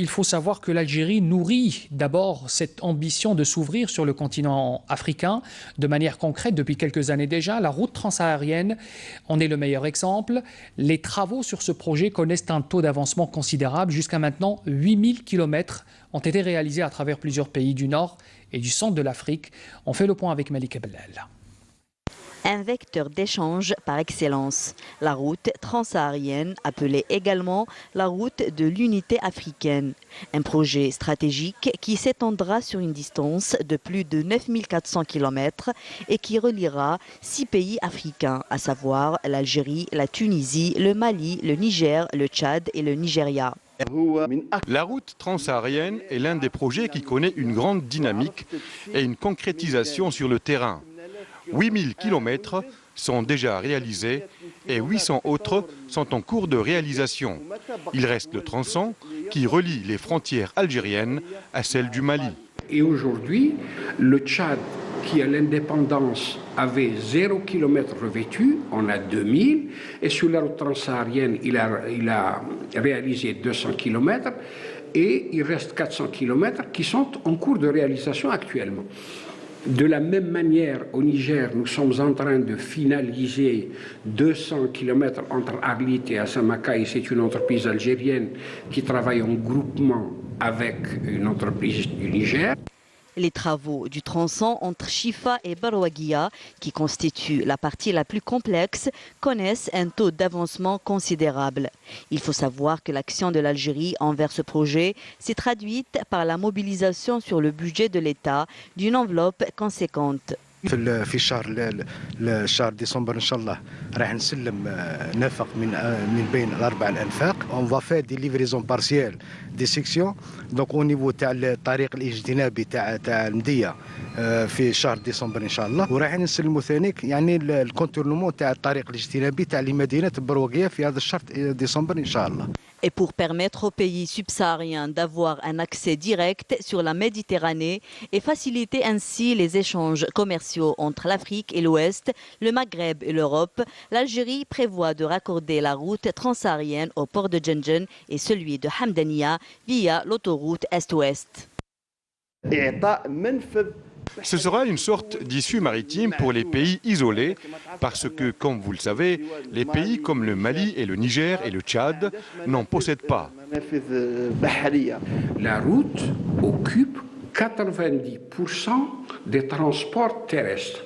il faut savoir que l'Algérie nourrit d'abord cette ambition de s'ouvrir sur le continent africain de manière concrète depuis quelques années déjà. La route transsaharienne en est le meilleur exemple. Les travaux sur ce projet connaissent un taux d'avancement considérable. Jusqu'à maintenant, 8000 km ont été réalisés à travers plusieurs pays du nord et du centre de l'Afrique. On fait le point avec Malika Bellal. Un vecteur d'échange par excellence. La route transsaharienne, appelée également la route de l'unité africaine. Un projet stratégique qui s'étendra sur une distance de plus de 9400 km et qui reliera 6 pays africains, à savoir l'Algérie, la Tunisie, le Mali, le Niger, le Tchad et le Nigeria. La route transsaharienne est l'un des projets qui connaît une grande dynamique et une concrétisation sur le terrain. 8000 km sont déjà réalisés et 800 autres sont en cours de réalisation. Il reste le tronçon qui relie les frontières algériennes à celles du Mali. Et aujourd'hui, le Tchad, qui à l'indépendance avait 0 km revêtu, on a 2000. Et sur la route transsaharienne, il a réalisé 200 km. Et il reste 400 km qui sont en cours de réalisation actuellement. De la même manière, au Niger, nous sommes en train de finaliser 200 km entre Arlit et Assamakaï. C'est une entreprise algérienne qui travaille en groupement avec une entreprise du Niger. Les travaux du tronçon entre Chifa et Barouaguia, qui constituent la partie la plus complexe, connaissent un taux d'avancement considérable. Il faut savoir que l'action de l'Algérie envers ce projet s'est traduite par la mobilisation sur le budget de l'État d'une enveloppe conséquente. في الشهر ديسمبر ان شاء الله راح نسلم نفق من بين الاربع الانفاق. On va faire des livraisons partielles des sections donc au niveau تاع الطريق الاجتنابي تاع المديه في شهر ديسمبر ان شاء الله وراح نسلموا ثانيك يعني الكونتورنمون تاع الطريق الاجتنابي تاع لمدينه بروقيه في هذا الشهر ديسمبر ان شاء الله. Et pour permettre aux pays subsahariens d'avoir un accès direct sur la Méditerranée et faciliter ainsi les échanges commerciaux entre l'Afrique et l'Ouest, le Maghreb et l'Europe, l'Algérie prévoit de raccorder la route transsaharienne au port de Djenjen et celui de Hamdania via l'autoroute Est-Ouest. Ce sera une sorte d'issue maritime pour les pays isolés parce que, comme vous le savez, les pays comme le Mali et le Niger et le Tchad n'en possèdent pas. La route occupe 90% des transports terrestres.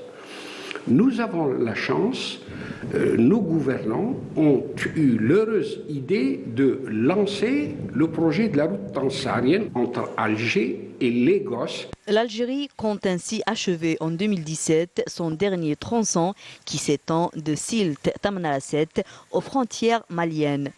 Nous avons la chance, nos gouvernants ont eu l'heureuse idée de lancer le projet de la route transsaharienne entre Alger et Lagos. L'Algérie compte ainsi achever en 2017 son dernier tronçon qui s'étend de Silt Tamanrasset aux frontières maliennes.